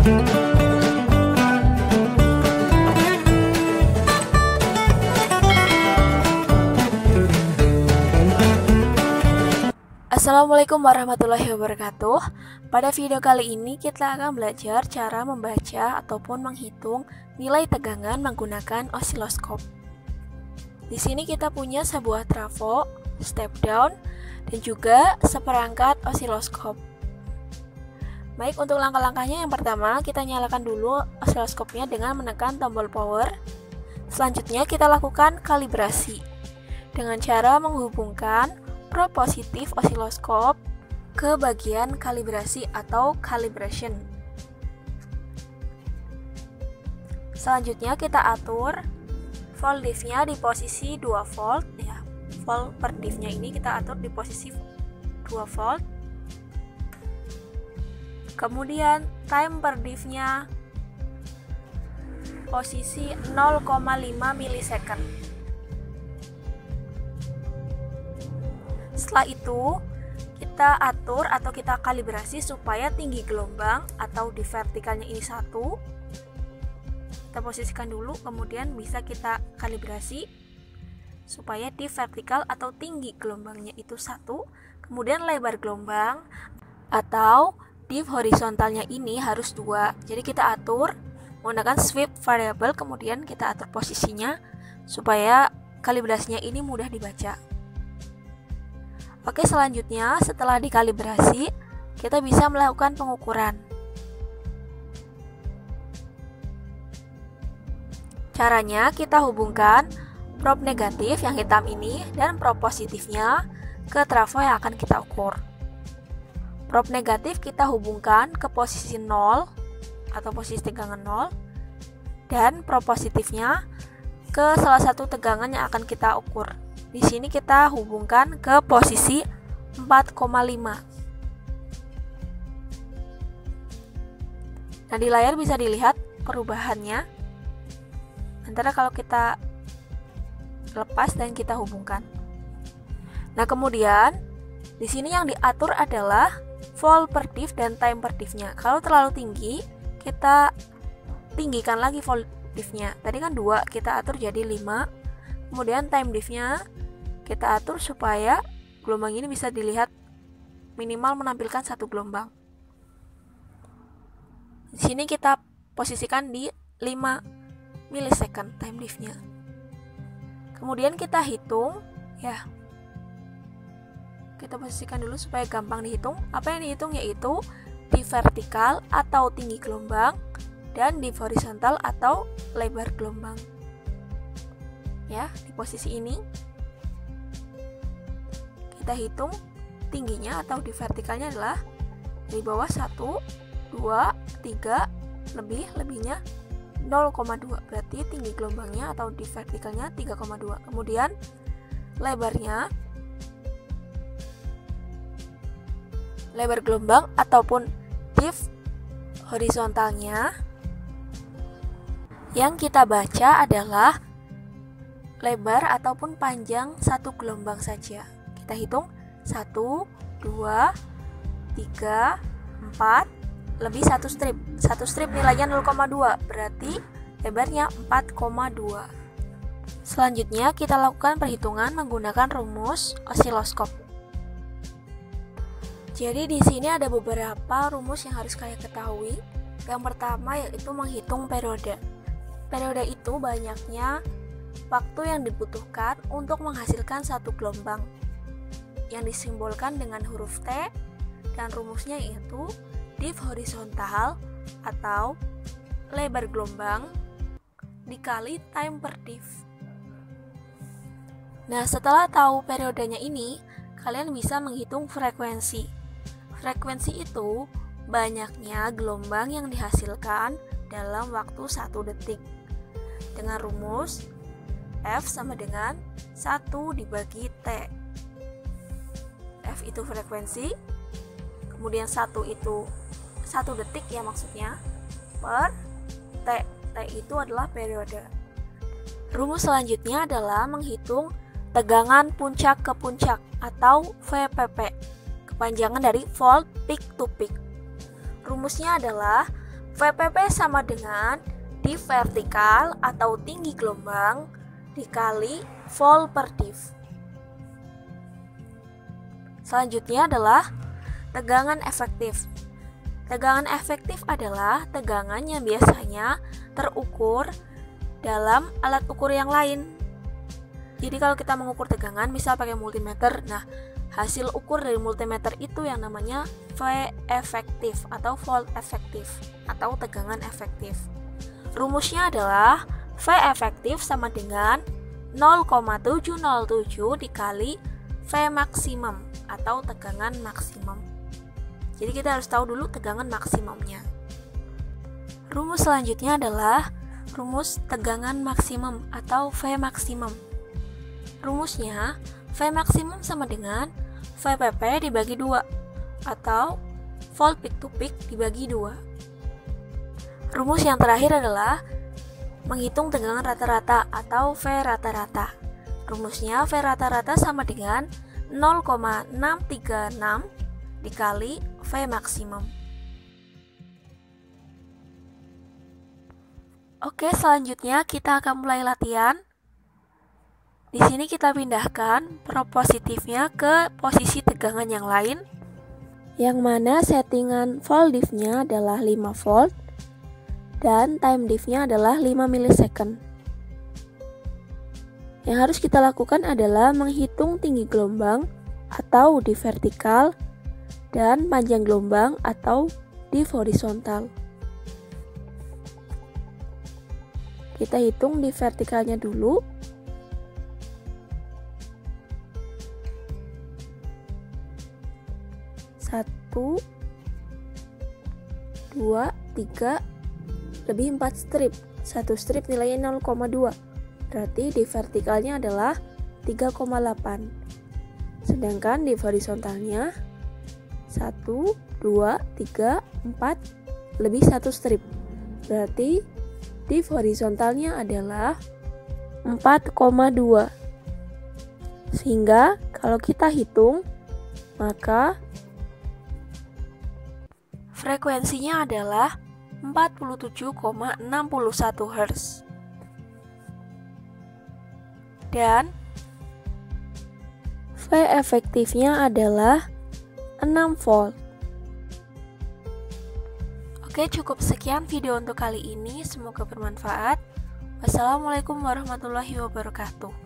Assalamualaikum warahmatullahi wabarakatuh. Pada video kali ini kita akan belajar cara membaca ataupun menghitung nilai tegangan menggunakan osiloskop. Di sini kita punya sebuah trafo, step down, dan juga seperangkat osiloskop. Baik, untuk langkah-langkahnya yang pertama kita nyalakan dulu osiloskopnya dengan menekan tombol power. Selanjutnya kita lakukan kalibrasi dengan cara menghubungkan probe positif osiloskop ke bagian kalibrasi atau calibration. Selanjutnya kita atur volt diff-nya di posisi 2 volt ya. Volt per diff-nya ini kita atur di posisi 2 volt. Kemudian time per diff-nya posisi 0,5 milisecond. Setelah itu kita atur atau kita kalibrasi supaya tinggi gelombang atau di vertikalnya ini 1. Kita posisikan dulu, kemudian bisa kita kalibrasi supaya di vertikal atau tinggi gelombangnya itu 1. Kemudian lebar gelombang atau di horizontalnya ini harus 2. Jadi kita atur menggunakan sweep variable, kemudian kita atur posisinya supaya kalibrasinya ini mudah dibaca. Oke, selanjutnya setelah dikalibrasi, kita bisa melakukan pengukuran. Caranya kita hubungkan probe negatif yang hitam ini dan probe positifnya ke trafo yang akan kita ukur. Probe negatif kita hubungkan ke posisi 0 atau posisi tegangan 0 dan probe positifnya ke salah satu tegangan yang akan kita ukur. Di sini kita hubungkan ke posisi 4,5. Nah, di layar bisa dilihat perubahannya antara kalau kita lepas dan kita hubungkan. Nah, kemudian di sini yang diatur adalah volt per diff dan time per diff-nya. Kalau terlalu tinggi, kita tinggikan lagi volt diff-nya. Tadi kan 2, kita atur jadi 5. Kemudian time diff-nya kita atur supaya gelombang ini bisa dilihat minimal menampilkan 1 gelombang. Di sini kita posisikan di 5 milisecond time diff-nya. Kemudian kita hitung ya. Kita posisikan dulu supaya gampang dihitung. Apa yang dihitung yaitu di vertikal atau tinggi gelombang dan di horizontal atau lebar gelombang. Ya, di posisi ini kita hitung tingginya atau di vertikalnya adalah dari bawah 1, 2, 3, lebihnya 0,2, berarti tinggi gelombangnya atau di vertikalnya 3,2. Kemudian lebar gelombang ataupun diff horizontalnya yang kita baca adalah lebar ataupun panjang 1 gelombang saja. Kita hitung 1, 2, 3, 4, lebih 1 strip. 1 strip nilainya 0,2, berarti lebarnya 4,2. Selanjutnya kita lakukan perhitungan menggunakan rumus osiloskop. Jadi di sini ada beberapa rumus yang harus kalian ketahui. Yang pertama yaitu menghitung periode. Periode itu banyaknya waktu yang dibutuhkan untuk menghasilkan 1 gelombang, yang disimbolkan dengan huruf T, dan rumusnya yaitu diff horizontal atau lebar gelombang dikali time per diff. Nah, setelah tahu periodenya ini, kalian bisa menghitung frekuensi. Frekuensi itu banyaknya gelombang yang dihasilkan dalam waktu 1 detik. Dengan rumus F sama dengan 1 dibagi T. F itu frekuensi, kemudian 1 itu 1 detik ya maksudnya, per T. T itu adalah periode. Rumus selanjutnya adalah menghitung tegangan puncak ke puncak atau VPP, kepanjangan dari volt peak to peak. Rumusnya adalah VPP sama dengan div vertikal atau tinggi gelombang dikali volt per div. Selanjutnya adalah tegangan efektif. Tegangan efektif adalah tegangan yang biasanya terukur dalam alat ukur yang lain. Jadi kalau kita mengukur tegangan, misal pakai multimeter, nah hasil ukur dari multimeter itu yang namanya V efektif atau volt efektif atau tegangan efektif. Rumusnya adalah V efektif sama dengan 0,707 dikali V maksimum atau tegangan maksimum. Jadi kita harus tahu dulu tegangan maksimumnya. Rumus selanjutnya adalah rumus tegangan maksimum atau V maksimum. Rumusnya V maksimum sama dengan VPP dibagi 2 atau volt peak to peak dibagi 2. Rumus yang terakhir adalah menghitung tegangan rata-rata atau V rata-rata. Rumusnya V rata-rata sama dengan 0,636 dikali V maksimum. Oke, selanjutnya kita akan mulai latihan. Di sini kita pindahkan prob positifnya ke posisi tegangan yang lain, yang mana settingan volt div-nya adalah 5 volt dan time div-nya adalah 5 milisecond. Yang harus kita lakukan adalah menghitung tinggi gelombang atau div vertikal dan panjang gelombang atau div horizontal. Kita hitung div vertikalnya dulu. Satu, 2, 3, lebih 4 strip. Satu strip nilainya 0,2. Berarti div vertikalnya adalah 3,8. Sedangkan div horizontalnya 1, 2, 3, 4, lebih 1 strip. Berarti div horizontalnya adalah 4,2. Sehingga kalau kita hitung, maka frekuensinya adalah 47,61 Hz. Dan V efektifnya adalah 6 volt. Oke, cukup sekian video untuk kali ini. Semoga bermanfaat. Wassalamualaikum warahmatullahi wabarakatuh.